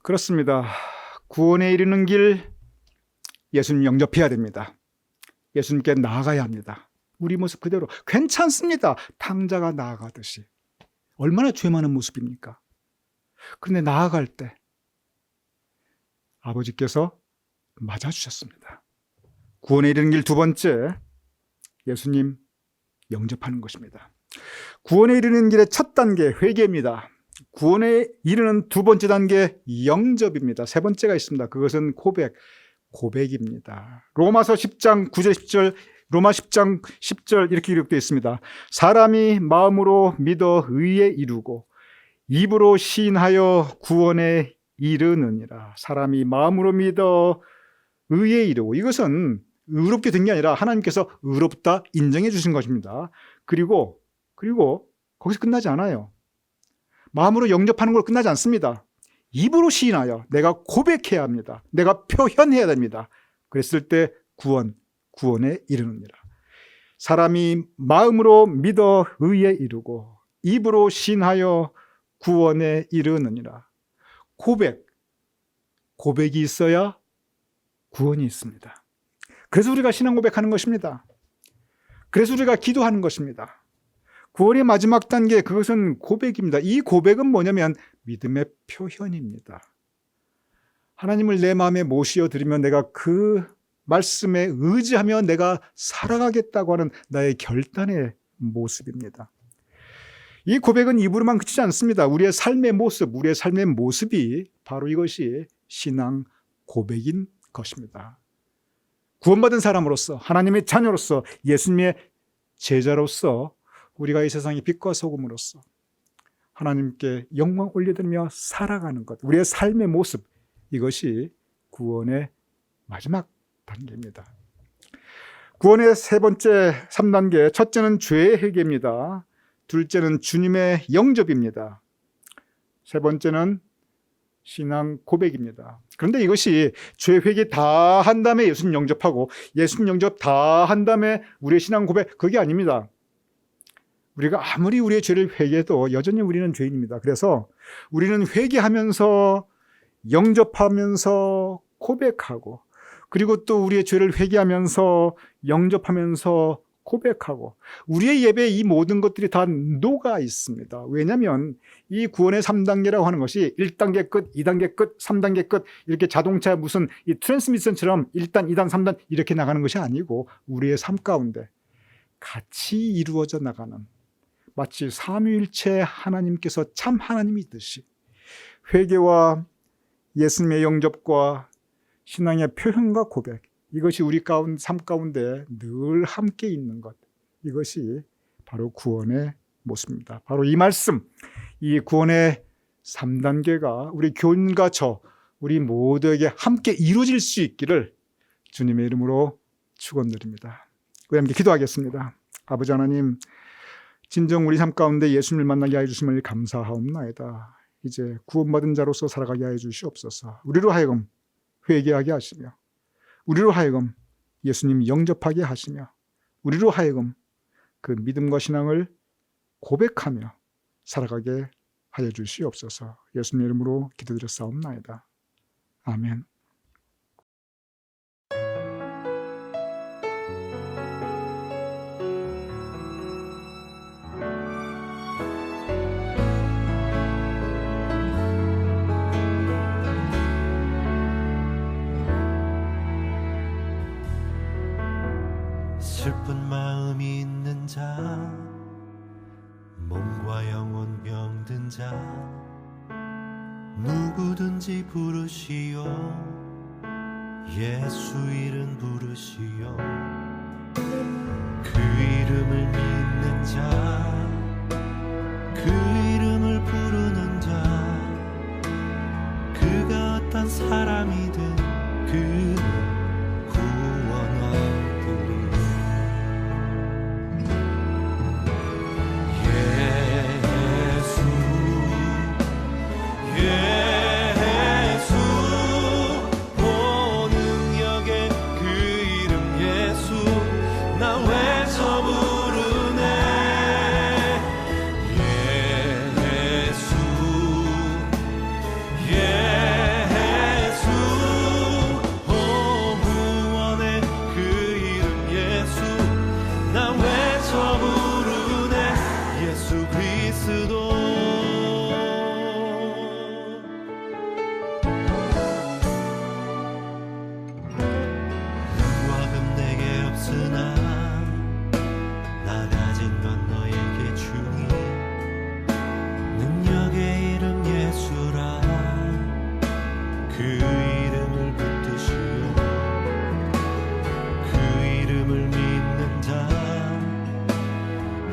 그렇습니다. 구원에 이르는 길 예수님 영접해야 됩니다. 예수님께 나아가야 합니다. 우리 모습 그대로 괜찮습니다. 탕자가 나아가듯이. 얼마나 죄 많은 모습입니까? 그런데 나아갈 때 아버지께서 맞아주셨습니다. 구원에 이르는 길 두 번째, 예수님 영접하는 것입니다. 구원에 이르는 길의 첫 단계 회개입니다. 구원에 이르는 두 번째 단계 영접입니다. 세 번째가 있습니다. 그것은 고백입니다. 로마서 10장 9절 10절, 로마 10장 10절 이렇게 기록되어 있습니다. 사람이 마음으로 믿어 의에 이루고 입으로 시인하여 구원에 이르느니라. 사람이 마음으로 믿어 의에 이르고, 이것은 의롭게 된 게 아니라 하나님께서 의롭다 인정해 주신 것입니다. 그리고 거기서 끝나지 않아요. 마음으로 영접하는 걸 끝나지 않습니다. 입으로 시인하여 내가 고백해야 합니다. 내가 표현해야 됩니다. 그랬을 때 구원에 이르느니라. 사람이 마음으로 믿어 의에 이르고 입으로 시인하여 구원에 이르느니라. 고백이 있어야 구원이 있습니다. 그래서 우리가 신앙 고백하는 것입니다. 그래서 우리가 기도하는 것입니다. 구원의 마지막 단계, 그것은 고백입니다. 이 고백은 뭐냐면 믿음의 표현입니다. 하나님을 내 마음에 모시어 드리면 내가 그 말씀에 의지하며 내가 살아가겠다고 하는 나의 결단의 모습입니다. 이 고백은 입으로만 그치지 않습니다. 우리의 삶의 모습이 바로 이것이 신앙 고백인 것입니다. 구원받은 사람으로서, 하나님의 자녀로서, 예수님의 제자로서 우리가 이 세상의 빛과 소금으로서 하나님께 영광 올려드리며 살아가는 것, 우리의 삶의 모습, 이것이 구원의 마지막 단계입니다. 구원의 세 번째 3단계, 첫째는 죄의 회개입니다. 둘째는 주님의 영접입니다. 세 번째는 신앙 고백입니다. 그런데 이것이 죄 회개 다 한 다음에 예수님 영접하고 예수님 영접 다 한 다음에 우리의 신앙 고백, 그게 아닙니다. 우리가 아무리 우리의 죄를 회개해도 여전히 우리는 죄인입니다. 그래서 우리는 회개하면서 영접하면서 고백하고, 그리고 또 우리의 죄를 회개하면서 영접하면서 고백하고, 우리의 예배에 이 모든 것들이 다 녹아 있습니다. 왜냐하면 이 구원의 3단계라고 하는 것이 1단계 끝, 2단계 끝, 3단계 끝, 이렇게 자동차 무슨 이 트랜스미션처럼 1단, 2단, 3단 이렇게 나가는 것이 아니고 우리의 삶 가운데 같이 이루어져 나가는, 마치 삼위일체 하나님께서 참 하나님이듯이 회개와 예수님의 영접과 신앙의 표현과 고백, 이것이 우리 삶 가운데 늘 함께 있는 것, 이것이 바로 구원의 모습입니다. 바로 이 말씀, 이 구원의 3단계가 우리 교인과 우리 모두에게 함께 이루어질 수 있기를 주님의 이름으로 축원드립니다. 우리 함께 기도하겠습니다. 아버지 하나님, 진정 우리 삶 가운데 예수님을 만나게 하여 주심을 감사하옵나이다. 이제 구원받은 자로서 살아가게 하여 주시옵소서. 우리로 하여금 회개하게 하시며, 우리로 하여금 예수님 영접하게 하시며, 우리로 하여금 그 믿음과 신앙을 고백하며 살아가게 하여 주시옵소서. 예수님 이름으로 기도드렸사옵나이다. 아멘. 슬픈 마음이 있는 자, 몸과 영혼 병든 자, 누구든지 부르시오. 예수 이름 부르시오. 그 이름을 믿는 자, 그 이름을 부르는 자, 그가 어떤 사람이든 그는 구원하리라.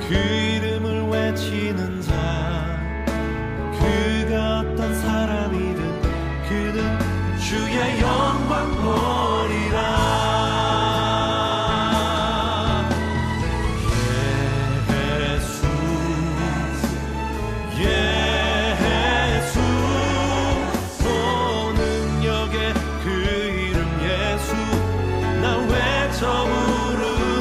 그 이름을 외치는 자, 그가 어떤 사람이든 그는 주의 영광 보리라. 예수 예수 오 능력의 그 이름 예수 나 외쳐 부르네.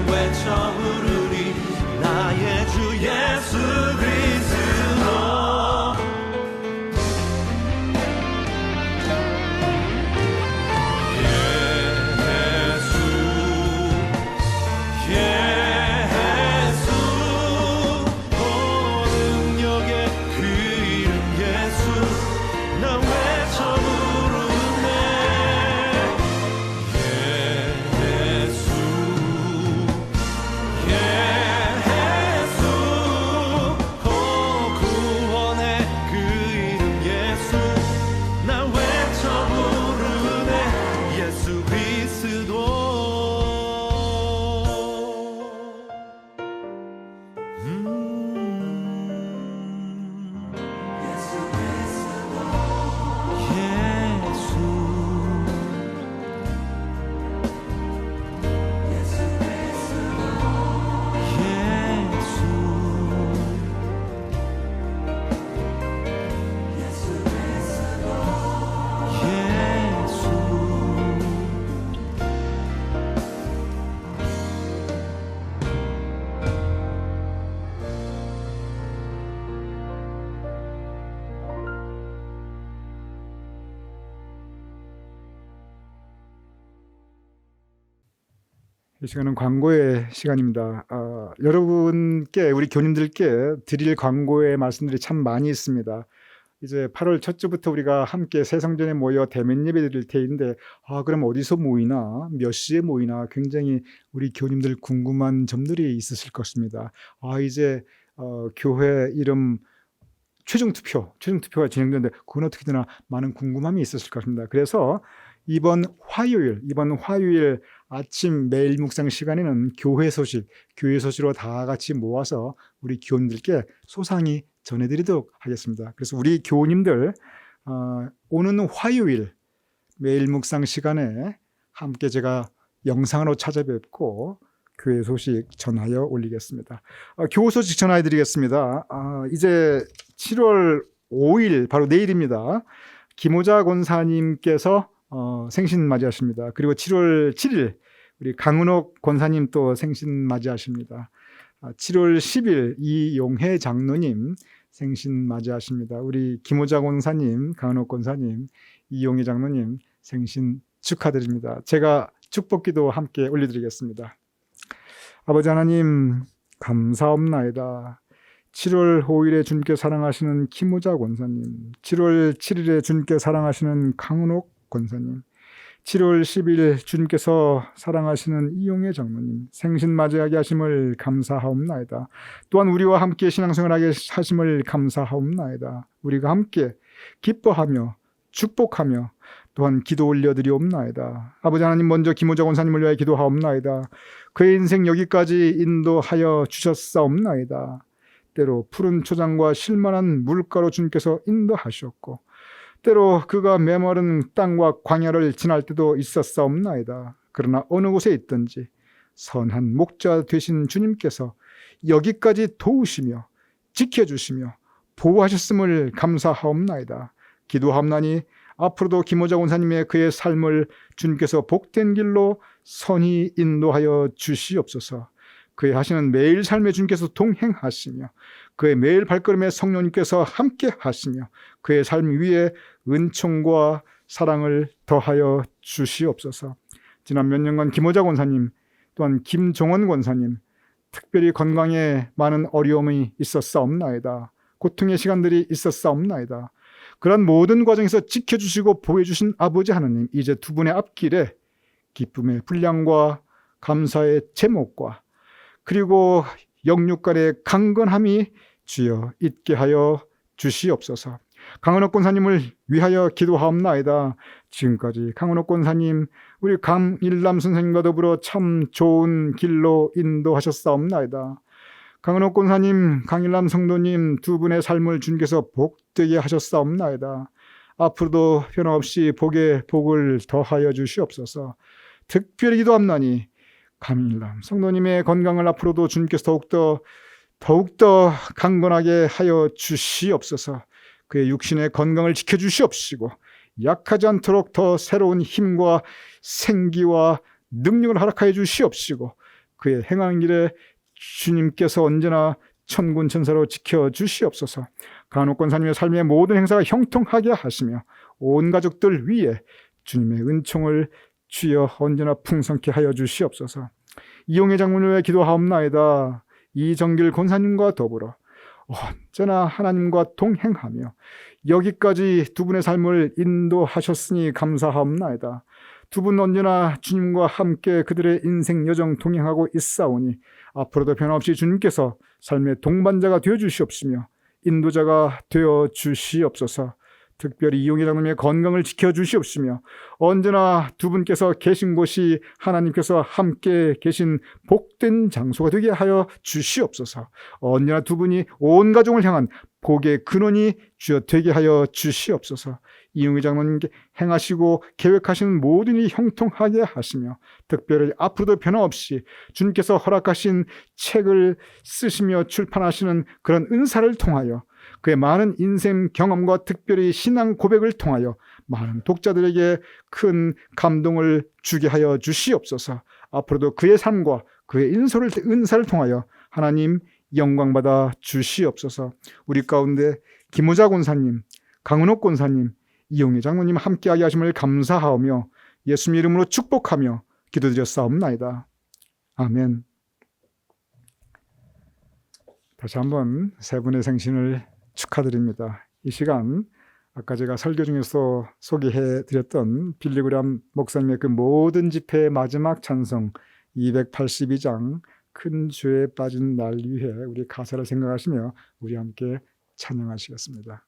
외쳐 부르리 나의 주 예수 그리스도. 예수 오 능력의 그 이름 예수 나 외쳐 부르네. 예수 이 시간은 광고의 시간입니다. 여러분께, 우리 교님들께 드릴 광고의 말씀들이 참 많이 있습니다. 이제 8월 첫 주부터 우리가 함께 새성전에 모여 대면 예배 드릴 때인데, 그럼 어디서 모이나, 몇 시에 모이나 굉장히 우리 교님들 궁금한 점들이 있으실 것입니다. 이제 교회 이름 최종 투표가 진행되는데 그건 어떻게 되나 많은 궁금함이 있으실 것입니다. 그래서 이번 화요일 아침 매일 묵상 시간에는 교회 소식으로 다 같이 모아서 우리 교우님들께 소상히 전해드리도록 하겠습니다. 그래서 우리 교우님들 오는 화요일 매일 묵상 시간에 함께 제가 영상으로 찾아뵙고 교회 소식 전하여 올리겠습니다. 교우 소식 전하여 드리겠습니다. 이제 7월 5일 바로 내일입니다. 김호자 권사님께서 생신 맞이하십니다. 그리고 7월 7일 우리 강은옥 권사님 또 생신 맞이하십니다. 7월 10일 이용혜 장로님 생신 맞이하십니다. 우리 김호자 권사님, 강은옥 권사님, 이용혜 장로님 생신 축하드립니다. 제가 축복기도 함께 올려드리겠습니다. 아버지 하나님 감사옵나이다. 7월 5일에 주님께 사랑하시는 김호자 권사님, 7월 7일에 주님께 사랑하시는 강은옥 권사님, 7월 10일 주님께서 사랑하시는 이용혜 장로님 생신 맞이하게 하심을 감사하옵나이다. 또한 우리와 함께 신앙생활하게 하심을 감사하옵나이다. 우리가 함께 기뻐하며 축복하며 또한 기도 올려드리옵나이다. 아버지 하나님, 먼저 김호자 권사님을 위하여 기도하옵나이다. 그의 인생 여기까지 인도하여 주셨사옵나이다. 때로 푸른 초장과 실만한 물가로 주님께서 인도하셨고, 때로 그가 메마른 땅과 광야를 지날 때도 있었사옵나이다. 그러나 어느 곳에 있든지 선한 목자 되신 주님께서 여기까지 도우시며 지켜주시며 보호하셨음을 감사하옵나이다. 기도하옵나니 앞으로도 김호자 권사님의 그의 삶을 주님께서 복된 길로 선히 인도하여 주시옵소서. 그의 하시는 매일 삶에 주님께서 동행하시며 그의 매일 발걸음에 성령님께서 함께 하시며 그의 삶 위에 은총과 사랑을 더하여 주시옵소서. 지난 몇 년간 김호자 권사님 또한 김종원 권사님 특별히 건강에 많은 어려움이 있었사옵나이다. 고통의 시간들이 있었사옵나이다. 그런 모든 과정에서 지켜주시고 보호해주신 아버지 하나님, 이제 두 분의 앞길에 기쁨의 분량과 감사의 제목과 그리고 영육간의 강건함이 주여 있게 하여 주시옵소서. 강은옥 권사님을 위하여 기도하옵나이다. 지금까지 강은옥 권사님, 우리 강일남 선생님과 더불어 참 좋은 길로 인도하셨사옵나이다. 강은옥 권사님, 강일남 성도님 두 분의 삶을 주님께서 복되게 하셨사옵나이다. 앞으로도 변함없이 복에 복을 더하여 주시옵소서. 특별히 기도합나니 강일남 성도님의 건강을 앞으로도 주님께서 더욱더 강건하게 하여 주시옵소서. 그의 육신의 건강을 지켜주시옵시고 약하지 않도록 더 새로운 힘과 생기와 능력을 허락하여 주시옵시고 그의 행하는 길에 주님께서 언제나 천군천사로 지켜주시옵소서. 강은옥 권사님의 삶의 모든 행사가 형통하게 하시며 온 가족들 위에 주님의 은총을 주여 언제나 풍성케 하여 주시옵소서. 이용혜 장로를 위해 기도하옵나이다. 이정길 권사님과 더불어 언제나 하나님과 동행하며 여기까지 두 분의 삶을 인도하셨으니 감사하옵나이다. 두 분 언제나 주님과 함께 그들의 인생 여정 동행하고 있사오니 앞으로도 변함없이 주님께서 삶의 동반자가 되어 주시옵시며 인도자가 되어 주시옵소서. 특별히 이용혜 장로님의 건강을 지켜주시옵시며 언제나 두 분께서 계신 곳이 하나님께서 함께 계신 복된 장소가 되게 하여 주시옵소서. 언제나 두 분이 온 가족을 향한 복의 근원이 주여 되게 하여 주시옵소서. 이용혜 장로님께 행하시고 계획하시는 모든 일이 형통하게 하시며 특별히 앞으로도 변함없이 주님께서 허락하신 책을 쓰시며 출판하시는 그런 은사를 통하여 그의 많은 인생 경험과 특별히 신앙 고백을 통하여 많은 독자들에게 큰 감동을 주게 하여 주시옵소서. 앞으로도 그의 삶과 그의 은사를 통하여 하나님 영광받아 주시옵소서. 우리 가운데 김호자 권사님, 강은옥 권사님, 이용혜 장로님 함께하게 하심을 감사하며 예수님 이름으로 축복하며 기도드렸사옵나이다. 아멘. 다시 한번 세 분의 생신을 축하드립니다. 이 시간 아까 제가 설교 중에서 소개해 드렸던 빌리그람 목사님의 그 모든 집회의 마지막 찬송 282장 큰 죄에 빠진 날 위해 우리 가사를 생각하시며 우리 함께 찬양하시겠습니다.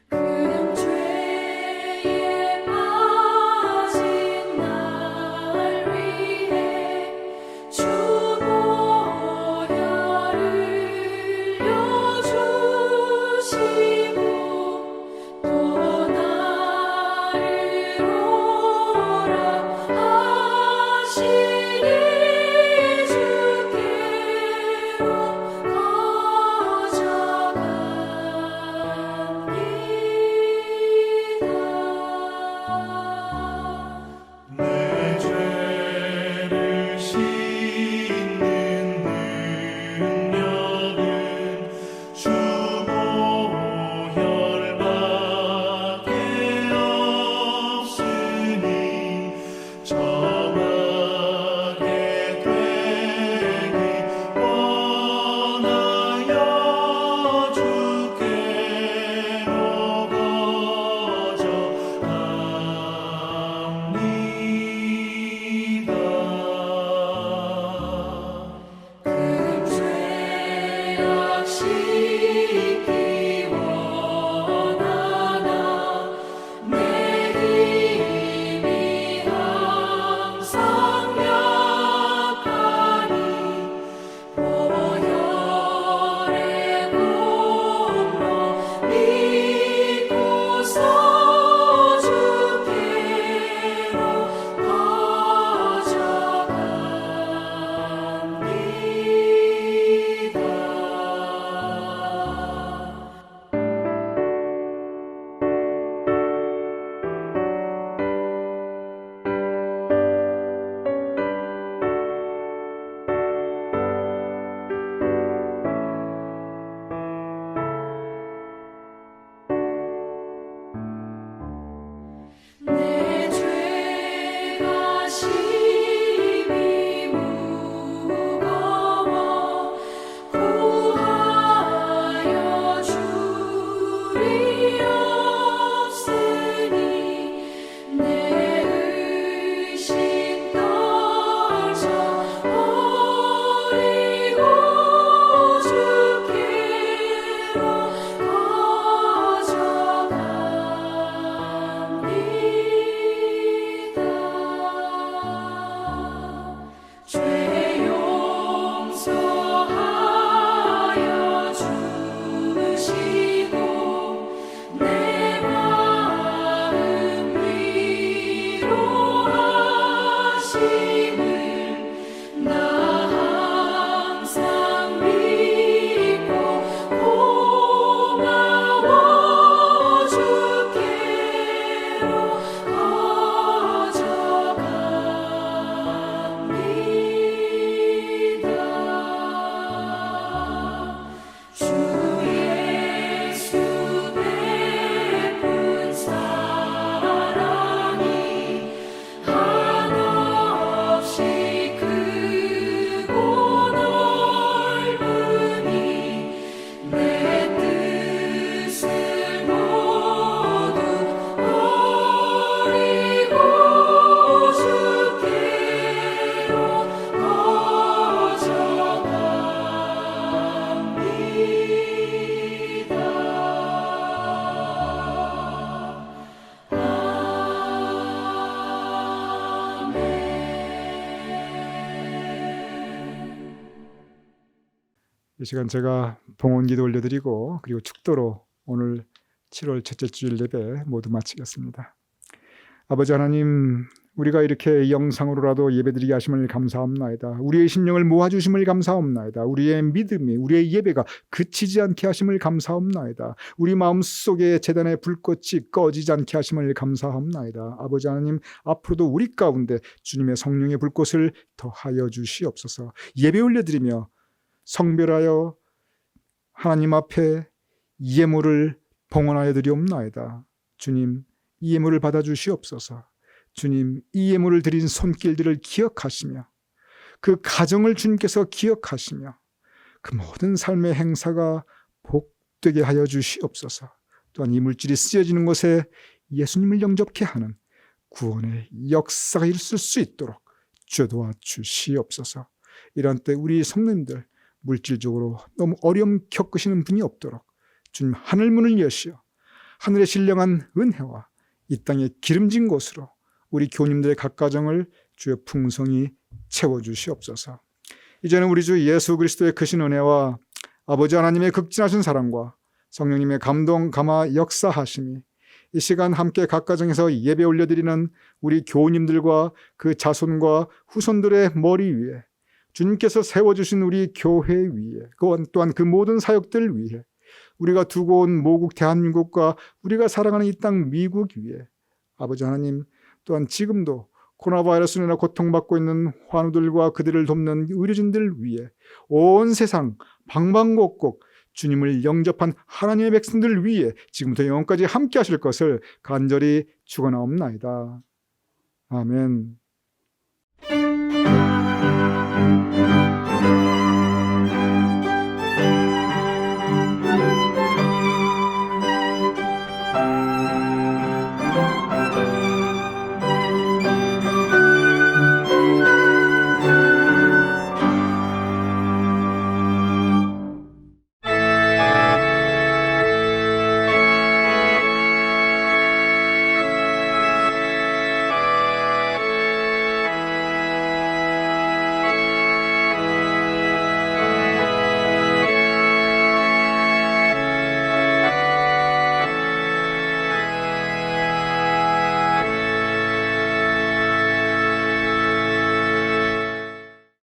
큰 죄에 빠진 날 위해 주 보혈을 흘려주시고 또 나를 오라 하시니 주께로 가져갑니다. 내 죄를 씻는 능력은 주 보혈밖에 없으니 정하게 되기 원하여 주께로 거져갑니다. 큰 죄악 씻기 원하나 내 힘이 항상 약하니 보혈의 공로 믿고서 주께로 가져갑니다. 내 죄가 심히 무거워 구하여 줄이 없으니 내 의심 떨쳐 버리고 주께로 가져갑니다. 죄 용서하여 주시고 내 마음 위로하심을 나 항상 믿고 고마워 주께로 가져갑니다. 주 예수 베푼 사랑이 한없이 크고 넓으니 내 뜻을 모두 버리고 주께로 거져갑니다. 이 시간 제가 봉헌기도 올려드리고 그리고 축도로 오늘 7월 첫째 주일 예배 모두 마치겠습니다. 아버지 하나님, 우리가 이렇게 영상으로라도 예배드리게 하심을 감사합나이다. 우리의 심령을 모아주심을 감사합나이다. 우리의 믿음이, 우리의 예배가 그치지 않게 하심을 감사합나이다. 우리 마음속에 제단의 불꽃이 꺼지지 않게 하심을 감사합나이다. 아버지 하나님, 앞으로도 우리 가운데 주님의 성령의 불꽃을 더하여 주시옵소서. 예배 올려드리며 성별하여 하나님 앞에 예물을 봉헌하여 드리옵나이다. 주님, 이 예물을 받아주시옵소서. 주님, 이 예물을 드린 손길들을 기억하시며 그 가정을 주님께서 기억하시며 그 모든 삶의 행사가 복되게 하여 주시옵소서. 또한 이 물질이 쓰여지는 곳에 예수님을 영접케 하는 구원의 역사가 있을 수 있도록 주여 도와주시옵소서. 이런 때 우리 성도님들 물질적으로 너무 어려움 겪으시는 분이 없도록 주님 하늘 문을 여시어 하늘의 신령한 은혜와 이 땅의 기름진 곳으로 우리 교우님들의 각 가정을 주의 풍성히 채워주시옵소서. 이제는 우리 주 예수 그리스도의 크신 은혜와 아버지 하나님의 극진하신 사랑과 성령님의 감동 감화 역사하심이 이 시간 함께 각 가정에서 예배 올려드리는 우리 교우님들과 그 자손과 후손들의 머리 위에 주님께서 세워주신 우리 교회 위에 또한 그 모든 사역들 위에 우리가 두고 온 모국 대한민국과 우리가 사랑하는 이 땅 미국 위에 아버지 하나님 또한 지금도 코로나 바이러스로 인해 고통받고 있는 환우들과 그들을 돕는 의료진들 위에 온 세상 방방곡곡 주님을 영접한 하나님의 백성들 위에 지금부터 영원까지 함께 하실 것을 간절히 축원하옵나이다. 아멘.